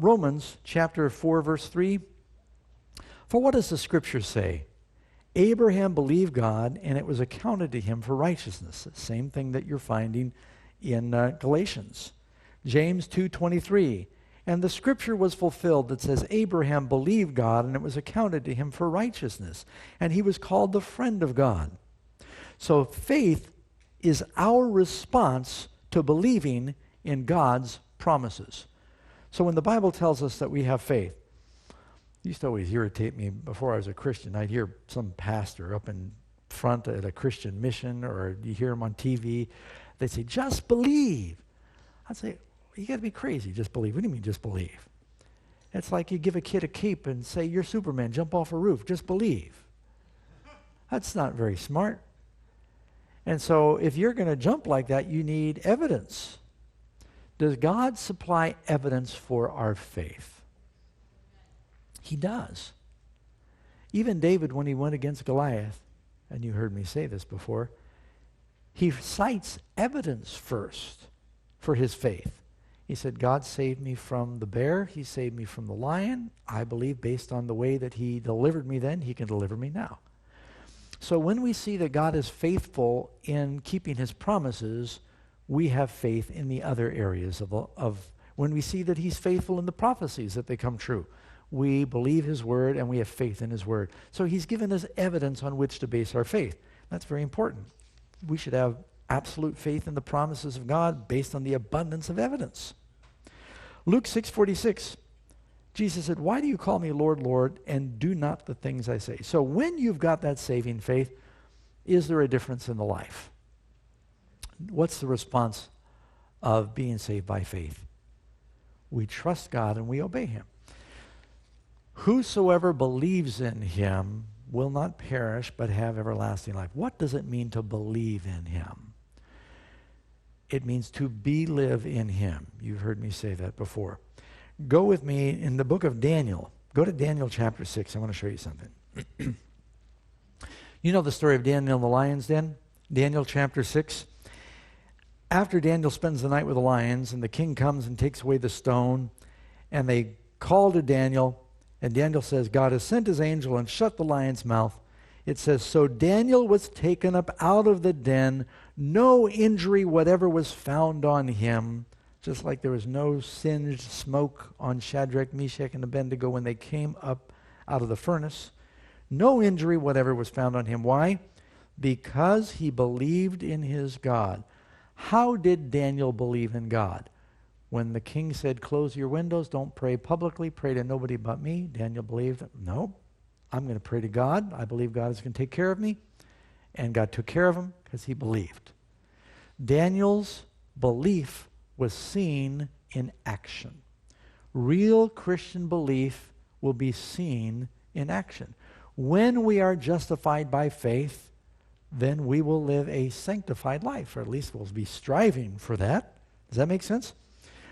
Romans chapter 4, verse 3. For what does the scripture say? Abraham believed God, and it was accounted to him for righteousness. The same thing that you're finding in Galatians. James 2:23. And the scripture was fulfilled that says, Abraham believed God, and it was accounted to him for righteousness. And he was called the friend of God. So faith is our response to believing in God's promises. So when the Bible tells us that we have faith, it used to always irritate me before I was a Christian. I'd hear some pastor up in front at a Christian mission, or you hear him on TV. They'd say, just believe. I'd say, you got to be crazy, just believe. What do you mean, just believe? It's like you give a kid a cape and say, you're Superman, jump off a roof, just believe. That's not very smart. And so if you're going to jump like that, you need evidence. Does God supply evidence for our faith? He does. Even David, when he went against Goliath, and you heard me say this before, he cites evidence first for his faith. He said, God saved me from the bear. He saved me from the lion. I believe based on the way that he delivered me then, he can deliver me now. So when we see that God is faithful in keeping his promises, we have faith in the other areas of when we see that he's faithful in the prophecies, that they come true. We believe his word and we have faith in his word. So he's given us evidence on which to base our faith. That's very important. We should have absolute faith in the promises of God based on the abundance of evidence. Luke 6:46, Jesus said, why do you call me Lord, Lord, and do not the things I say? So when you've got that saving faith, is there a difference in the life? What's the response of being saved by faith? We trust God and we obey him. Whosoever believes in him will not perish but have everlasting life. What does it mean to believe in him? It means to live in him. You've heard me say that before. Go with me in the book of Daniel. Go to Daniel chapter 6. I want to show you something. You know the story of Daniel in the lion's den? Daniel chapter 6. After Daniel spends the night with the lions, and the king comes and takes away the stone, and they call to Daniel, and Daniel says, God has sent his angel and shut the lion's mouth. It says, so Daniel was taken up out of the den. No injury whatever was found on him, just like there was no singed smoke on Shadrach, Meshach, and Abednego when they came up out of the furnace. No injury whatever was found on him. Why? Because he believed in his God. How did Daniel believe in God? When the king said, close your windows, don't pray publicly, pray to nobody but me, Daniel believed, no, I'm going to pray to God. I believe God is going to take care of me. And God took care of him because he believed. Daniel's belief was seen in action. Real Christian belief will be seen in action. When we are justified by faith, then we will live a sanctified life, or at least we'll be striving for that. Does that make sense?